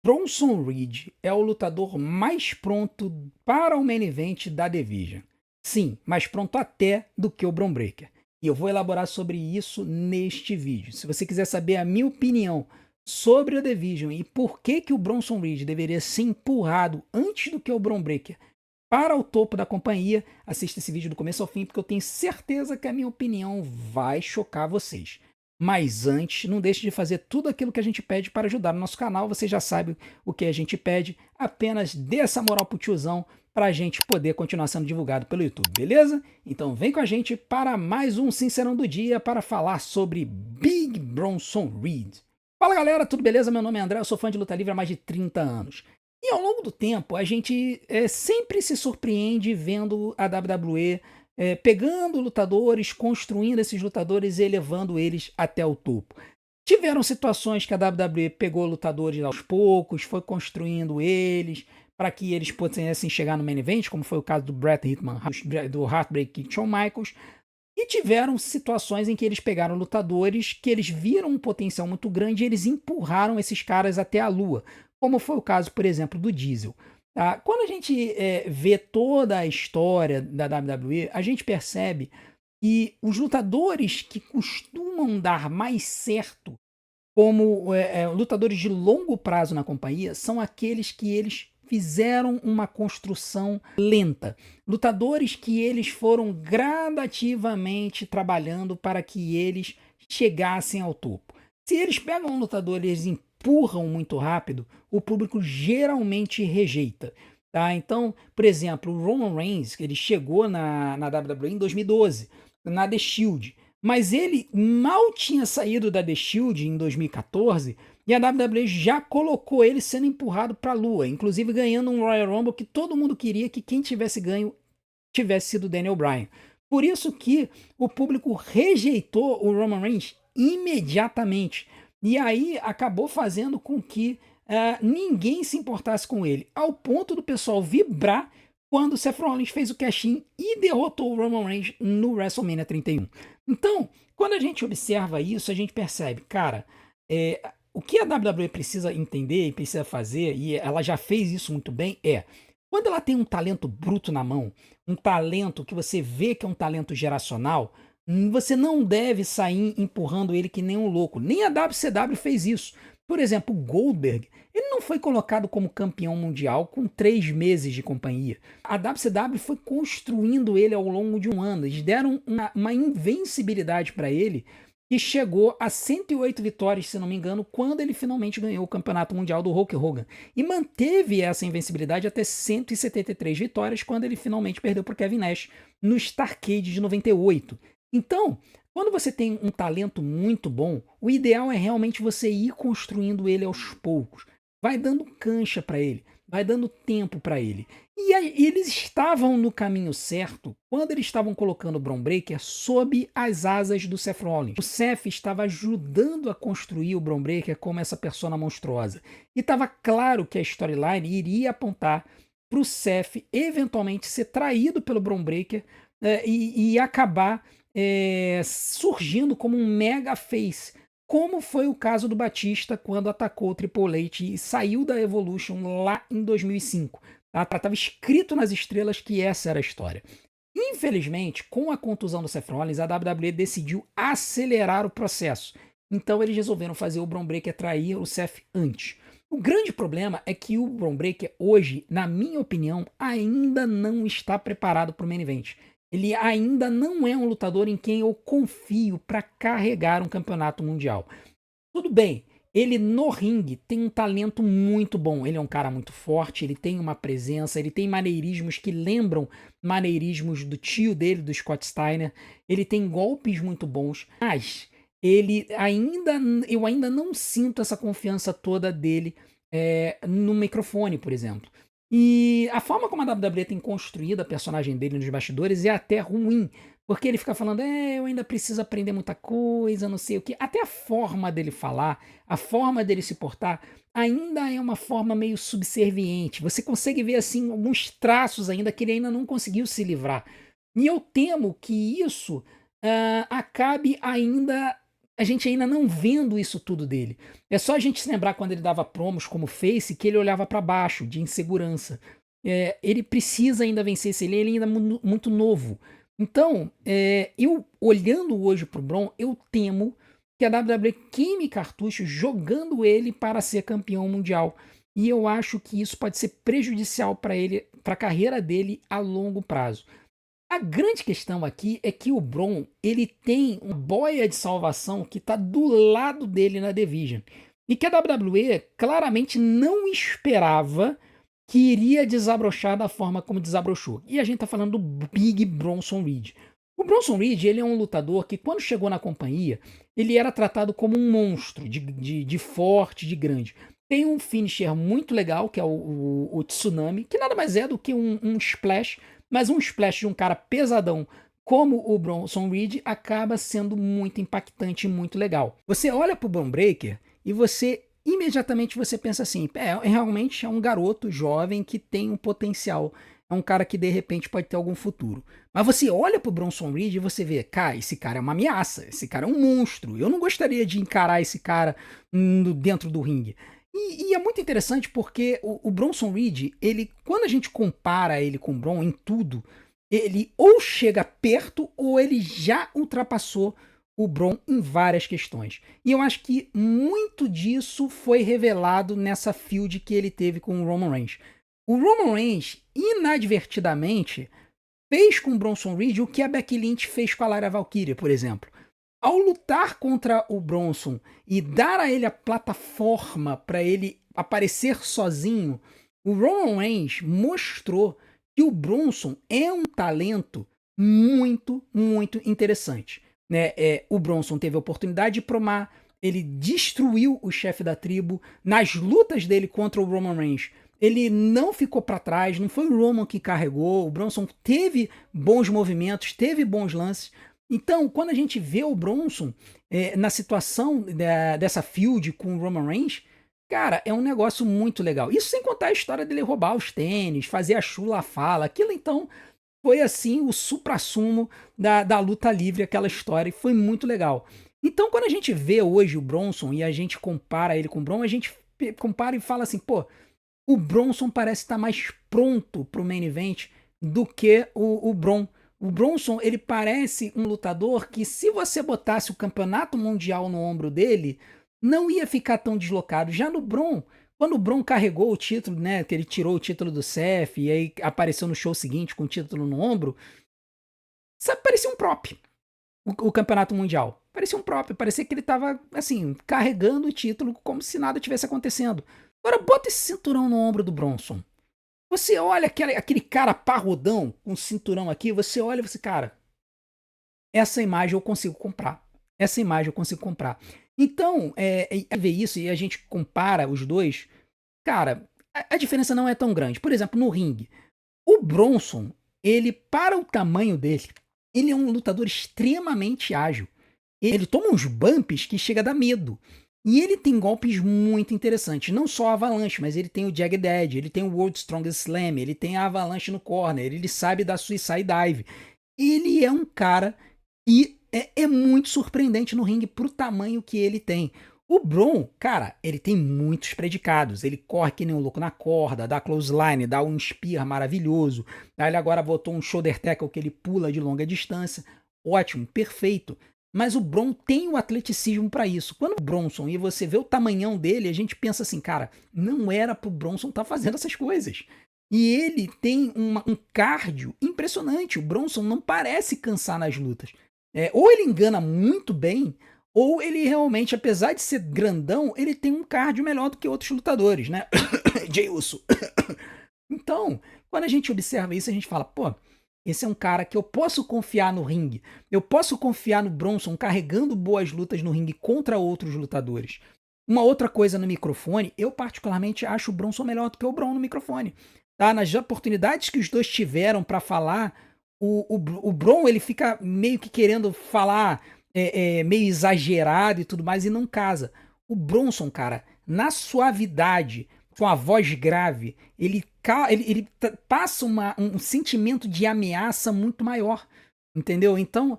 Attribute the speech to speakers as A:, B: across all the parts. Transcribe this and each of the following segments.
A: Bronson Reed é o lutador mais pronto para o main event da Division. Sim, mais pronto até do que o Bron Breakker. E eu vou elaborar sobre isso neste vídeo. Se você quiser saber a minha opinião sobre a Division e por que o Bronson Reed deveria ser empurrado antes do que o Bron Breakker para o topo da companhia, assista esse vídeo do começo ao fim, porque eu tenho certeza que a minha opinião vai chocar vocês. Mas antes, não deixe de fazer tudo aquilo que a gente pede para ajudar o nosso canal. Você já sabe o que a gente pede. Apenas dê essa moral pro tiozão para a gente poder continuar sendo divulgado pelo YouTube, beleza? Então vem com a gente para mais um Sincerão do Dia para falar sobre Big Bronson Reed. Fala galera, tudo beleza? Meu nome é André, eu sou fã de luta livre há mais de 30 anos. E ao longo do tempo, a gente sempre se surpreende vendo a WWE pegando lutadores, construindo esses lutadores e elevando eles até o topo. Tiveram situações que a WWE pegou lutadores aos poucos, foi construindo eles para que eles pudessem chegar no main event, como foi o caso do Bret Hitman, do Heartbreak Kid Shawn Michaels. E tiveram situações em que eles pegaram lutadores que eles viram um potencial muito grande e eles empurraram esses caras até a lua, como foi o caso, por exemplo, do Diesel. Tá? Quando a gente vê toda a história da WWE, a gente percebe que os lutadores que costumam dar mais certo como lutadores de longo prazo na companhia são aqueles que eles fizeram uma construção lenta. Lutadores que eles foram gradativamente trabalhando para que eles chegassem ao topo. Se eles pegam um lutador e eles empurram muito rápido, o público geralmente rejeita. Tá? Então, por exemplo, o Roman Reigns, ele chegou na WWE em 2012, na The Shield. Mas ele mal tinha saído da The Shield em 2014 e a WWE já colocou ele sendo empurrado para a lua, inclusive ganhando um Royal Rumble que todo mundo queria que quem tivesse ganho tivesse sido Daniel Bryan. Por isso que o público rejeitou o Roman Reigns imediatamente. E aí acabou fazendo com que ninguém se importasse com ele, ao ponto do pessoal vibrar quando o Seth Rollins fez o cash-in e derrotou o Roman Reigns no WrestleMania 31. Então, quando a gente observa isso, a gente percebe, cara, o que a WWE precisa entender e precisa fazer, e ela já fez isso muito bem, quando ela tem um talento bruto na mão, um talento que você vê que é um talento geracional, você não deve sair empurrando ele que nem um louco. Nem a WCW fez isso. Por exemplo, o Goldberg, ele não foi colocado como campeão mundial com 3 meses de companhia. A WCW foi construindo ele ao longo de um ano. Eles deram uma invencibilidade para ele que chegou a 108 vitórias, se não me engano, quando ele finalmente ganhou o campeonato mundial do Hulk Hogan. E manteve essa invencibilidade até 173 vitórias, quando ele finalmente perdeu para Kevin Nash no Starrcade de 98. Então, quando você tem um talento muito bom, o ideal é realmente você ir construindo ele aos poucos. Vai dando cancha para ele, vai dando tempo para ele. E aí, eles estavam no caminho certo quando eles estavam colocando o Bron Breakker sob as asas do Seth Rollins. O Seth estava ajudando a construir o Bron Breakker como essa persona monstruosa. E estava claro que a storyline iria apontar para o Seth eventualmente ser traído pelo Bron Breakker e acabar surgindo como um mega face, como foi o caso do Batista quando atacou o Triple H e saiu da Evolution lá em 2005. Estava escrito nas estrelas que essa era a história. Infelizmente, com a contusão do Seth Rollins, a WWE decidiu acelerar o processo. Então eles resolveram fazer o Bron Breakker trair o Seth antes. O grande problema é que o Bron Breakker hoje, na minha opinião, ainda não está preparado para o main event. Ele ainda não é um lutador em quem eu confio para carregar um campeonato mundial. Tudo bem, ele no ringue tem um talento muito bom. Ele é um cara muito forte, ele tem uma presença, ele tem maneirismos que lembram maneirismos do tio dele, do Scott Steiner. Ele tem golpes muito bons, mas eu ainda não sinto essa confiança toda dele no microfone, por exemplo. E a forma como a WWE tem construído a personagem dele nos bastidores é até ruim, porque ele fica falando, eu ainda preciso aprender muita coisa, não sei o que. Até a forma dele falar, a forma dele se portar, ainda é uma forma meio subserviente. Você consegue ver, assim, alguns traços ainda que ele ainda não conseguiu se livrar. E eu temo que isso acabe ainda a gente ainda não vendo isso tudo dele. É só a gente se lembrar quando ele dava promos como Face que ele olhava pra baixo, de insegurança. Ele precisa ainda vencer esse ele ainda é muito novo. Então, eu olhando hoje pro Bron, eu temo que a WWE queime cartucho jogando ele para ser campeão mundial. E eu acho que isso pode ser prejudicial para ele, para a carreira dele a longo prazo. A grande questão aqui é que o Bron, ele tem uma boia de salvação que está do lado dele na Division. E que a WWE claramente não esperava que iria desabrochar da forma como desabrochou. E a gente está falando do Big Bronson Reed. O Bronson Reed, ele é um lutador que quando chegou na companhia, ele era tratado como um monstro, de forte, de grande. Tem um finisher muito legal, que é o Tsunami, que nada mais é do que um splash, mas um splash de um cara pesadão como o Bronson Reed acaba sendo muito impactante e muito legal. Você olha pro Bron Breakker e você imediatamente você pensa assim, realmente é um garoto jovem que tem um potencial, é um cara que de repente pode ter algum futuro. Mas você olha pro Bronson Reed e você vê, cara, esse cara é uma ameaça, esse cara é um monstro. Eu não gostaria de encarar esse cara dentro do ringue. E é muito interessante porque o Bronson Reed, ele, quando a gente compara ele com o Bron em tudo, ele ou chega perto ou ele já ultrapassou o Bron em várias questões. E eu acho que muito disso foi revelado nessa feud que ele teve com o Roman Reigns. O Roman Reigns, inadvertidamente, fez com o Bronson Reed o que a Becky Lynch fez com a Lara Valkyria, por exemplo. Ao lutar contra o Bronson e dar a ele a plataforma para ele aparecer sozinho, o Roman Reigns mostrou que o Bronson é um talento muito, muito interessante. Né? O Bronson teve a oportunidade de promar, ele destruiu o chefe da tribo nas lutas dele contra o Roman Reigns. Ele não ficou para trás, não foi o Roman que carregou, o Bronson teve bons movimentos, teve bons lances. Então, quando a gente vê o Bronson na situação dessa feud com o Roman Reigns, cara, é um negócio muito legal. Isso sem contar a história dele roubar os tênis, fazer a chula fala. Aquilo, então, foi assim o suprassumo da luta livre, aquela história, e foi muito legal. Então, quando a gente vê hoje o Bronson e a gente compara ele com o Bron, a gente compara e fala assim, pô, o Bronson parece estar mais pronto pro main event do que o Bron. O Bronson, ele parece um lutador que, se você botasse o campeonato mundial no ombro dele, não ia ficar tão deslocado. Já no Bron, quando o Bron carregou o título, né, que ele tirou o título do Seth e aí apareceu no show seguinte com o título no ombro, sabe, parecia um prop, o campeonato mundial. Parecia um prop, parecia que ele tava, assim, carregando o título como se nada tivesse acontecendo. Agora, bota esse cinturão no ombro do Bronson. Você olha aquele cara parrudão com um cinturão aqui, você olha e você, cara, essa imagem eu consigo comprar. Essa imagem eu consigo comprar. Então, ver isso e a gente compara os dois, cara, a diferença não é tão grande. Por exemplo, no ringue, o Bronson, ele, para o tamanho dele, ele é um lutador extremamente ágil. Ele toma uns bumps que chega a dar medo. E ele tem golpes muito interessantes. Não só a Avalanche, mas ele tem o Jagged Edge, ele tem o World Strongest Slam, ele tem a Avalanche no corner, ele sabe da Suicide Dive. Ele é um cara que é muito surpreendente no ringue pro tamanho que ele tem. O Bron, cara, ele tem muitos predicados. Ele corre que nem um louco na corda, dá clothesline, dá um spear maravilhoso. Aí ele agora botou um shoulder tackle que ele pula de longa distância. Ótimo, perfeito. Mas o Bron tem o atleticismo para isso. Quando o Bronson, e você vê o tamanhão dele, a gente pensa assim, cara, não era pro Bronson estar fazendo essas coisas. E ele tem um cardio impressionante. O Bronson não parece cansar nas lutas. Ou ele engana muito bem, ou ele realmente, apesar de ser grandão, ele tem um cardio melhor do que outros lutadores, né? Jey Uso. Então, quando a gente observa isso, a gente fala, pô, esse é um cara que eu posso confiar no ringue. Eu posso confiar no Bronson carregando boas lutas no ringue contra outros lutadores. Uma outra coisa no microfone, eu particularmente acho o Bronson melhor do que o Bron no microfone. Tá? Nas oportunidades que os dois tiveram para falar, o Bron ele fica meio que querendo falar meio exagerado e tudo mais e não casa. O Bronson, cara, na suavidade, com a voz grave, ele passa um sentimento de ameaça muito maior. Entendeu? Então,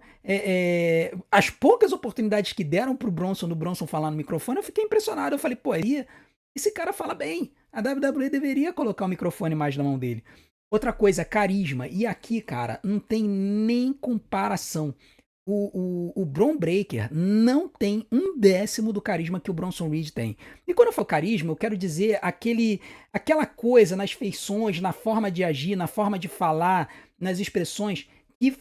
A: as poucas oportunidades que deram pro Bronson, do Bronson falar no microfone, eu fiquei impressionado. Eu falei, pô, esse cara fala bem. A WWE deveria colocar o microfone mais na mão dele. Outra coisa, carisma. E aqui, cara, não tem nem comparação. O Bron Breakker não tem um décimo do carisma que o Bronson Reed tem. E quando eu falo carisma, eu quero dizer aquela coisa nas feições, na forma de agir, na forma de falar, nas expressões que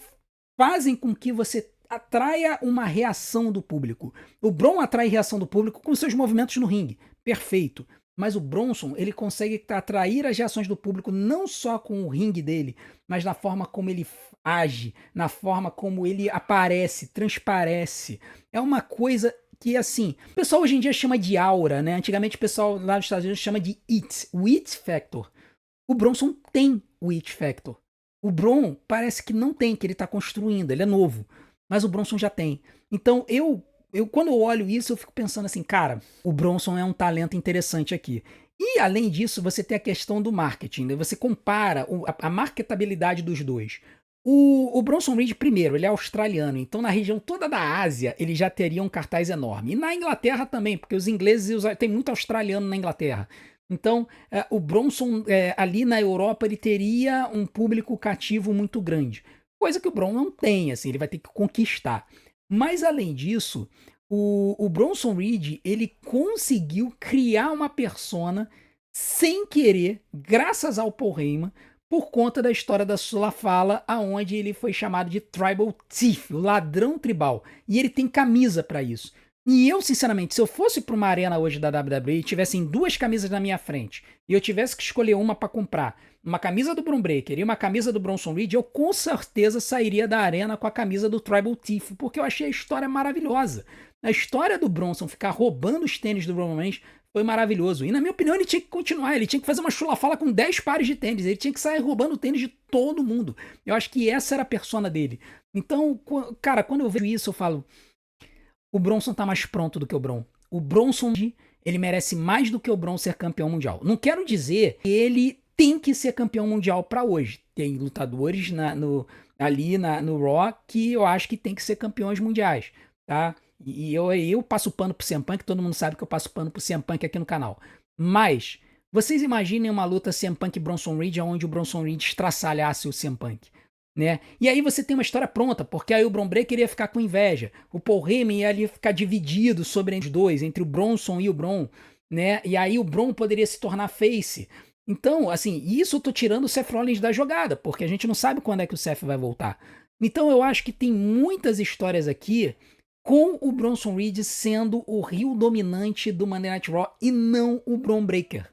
A: fazem com que você atraia uma reação do público. O Bron atrai reação do público com seus movimentos no ringue. Perfeito. Mas o Bronson, ele consegue atrair as reações do público não só com o ringue dele, mas na forma como ele age, na forma como ele aparece, transparece. É uma coisa que, assim, o pessoal hoje em dia chama de aura, né? Antigamente o pessoal lá nos Estados Unidos chama de it, o it factor. O Bronson tem o it factor. O Bron parece que não tem, que ele tá construindo, ele é novo. Mas o Bronson já tem. Então quando eu olho isso, eu fico pensando assim, cara, o Bronson é um talento interessante aqui. E além disso, você tem a questão do marketing, né? Você compara a marketabilidade dos dois. O Bronson Reed, primeiro, ele é australiano, então na região toda da Ásia ele já teria um cartaz enorme. E na Inglaterra também, porque os ingleses tem muito australiano na Inglaterra. Então, o Bronson ali na Europa ele teria um público cativo muito grande. Coisa que o Bron não tem, assim, ele vai ter que conquistar. Mas além disso, o Bronson Reed ele conseguiu criar uma persona sem querer, graças ao Paul Heyman, por conta da história da sua fala, aonde ele foi chamado de Tribal Thief, o ladrão tribal. E ele tem camisa pra isso. E eu, sinceramente, se eu fosse pra uma arena hoje da WWE e tivessem duas camisas na minha frente, e eu tivesse que escolher uma pra comprar, uma camisa do Bron Breakker e uma camisa do Bronson Reed, eu com certeza sairia da arena com a camisa do Tribal Thief, porque eu achei a história maravilhosa. A história do Bronson ficar roubando os tênis do Roman Reigns foi maravilhoso. E na minha opinião ele tinha que continuar, ele tinha que fazer uma chula-fala com 10 pares de tênis, ele tinha que sair roubando o tênis de todo mundo. Eu acho que essa era a persona dele. Então, cara, quando eu vejo isso eu falo, o Bronson tá mais pronto do que o Bron. O Bronson, ele merece mais do que o Bron ser campeão mundial. Não quero dizer que ele tem que ser campeão mundial pra hoje. Tem lutadores ali no Raw que eu acho que tem que ser campeões mundiais, tá? E eu passo pano pro CM Punk, todo mundo sabe que eu passo pano pro CM Punk aqui no canal. Mas, vocês imaginem uma luta CM Punk e Bronson Reed, onde o Bronson Reed estraçalhasse o CM Punk, né? E aí você tem uma história pronta, porque aí o Bron Breakker ia ficar com inveja, o Paul Heyman ia ali ficar dividido sobre os dois, entre o Bronson e o Bron, né? E aí o Bron poderia se tornar face. Então, assim, isso eu tô tirando o Seth Rollins da jogada, porque a gente não sabe quando é que o Seth vai voltar. Então eu acho que tem muitas histórias aqui com o Bronson Reed sendo o rio dominante do Monday Night Raw e não o Bron Breakker,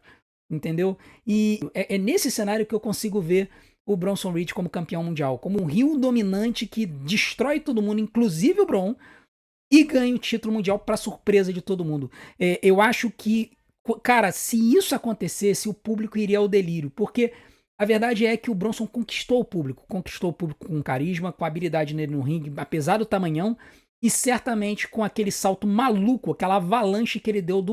A: entendeu? E é nesse cenário que eu consigo ver o Bronson Reed como campeão mundial, como um rio dominante que destrói todo mundo, inclusive o Bron, e ganha o título mundial para surpresa de todo mundo. Eu acho que, cara, se isso acontecesse, o público iria ao delírio, porque a verdade é que o Bronson conquistou o público com carisma, com habilidade nele no ringue, apesar do tamanhão, e certamente com aquele salto maluco, aquela avalanche que ele deu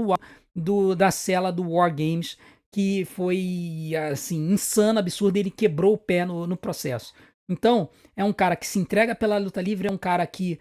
A: da cela do War Games, que foi, assim, insano, absurdo, ele quebrou o pé no processo. Então, é um cara que se entrega pela luta livre, é um cara que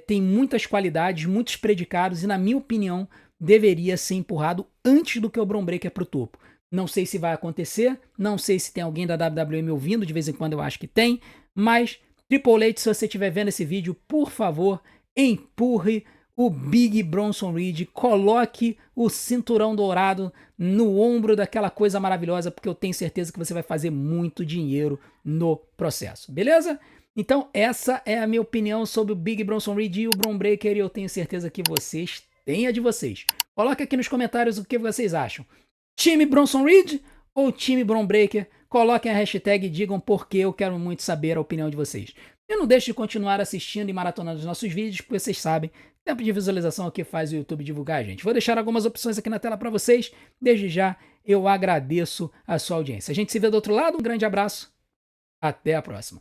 A: tem muitas qualidades, muitos predicados, e na minha opinião, deveria ser empurrado antes do que o Bron Breakker pro topo. Não sei se vai acontecer, não sei se tem alguém da WWE me ouvindo, de vez em quando eu acho que tem, mas Triple H, se você estiver vendo esse vídeo, por favor, empurre o Big Bronson Reed, coloque o cinturão dourado no ombro daquela coisa maravilhosa, porque eu tenho certeza que você vai fazer muito dinheiro no processo, beleza? Então essa é a minha opinião sobre o Big Bronson Reed e o Bron Breakker, e eu tenho certeza que vocês têm a de vocês. Coloque aqui nos comentários o que vocês acham. Time Bronson Reed ou time Bron Breakker? Coloquem a hashtag e digam por que, eu quero muito saber a opinião de vocês. E não deixe de continuar assistindo e maratonando os nossos vídeos, porque vocês sabem, tempo de visualização aqui faz o YouTube divulgar a gente. Vou deixar algumas opções aqui na tela para vocês. Desde já, eu agradeço a sua audiência. A gente se vê do outro lado, um grande abraço, até a próxima.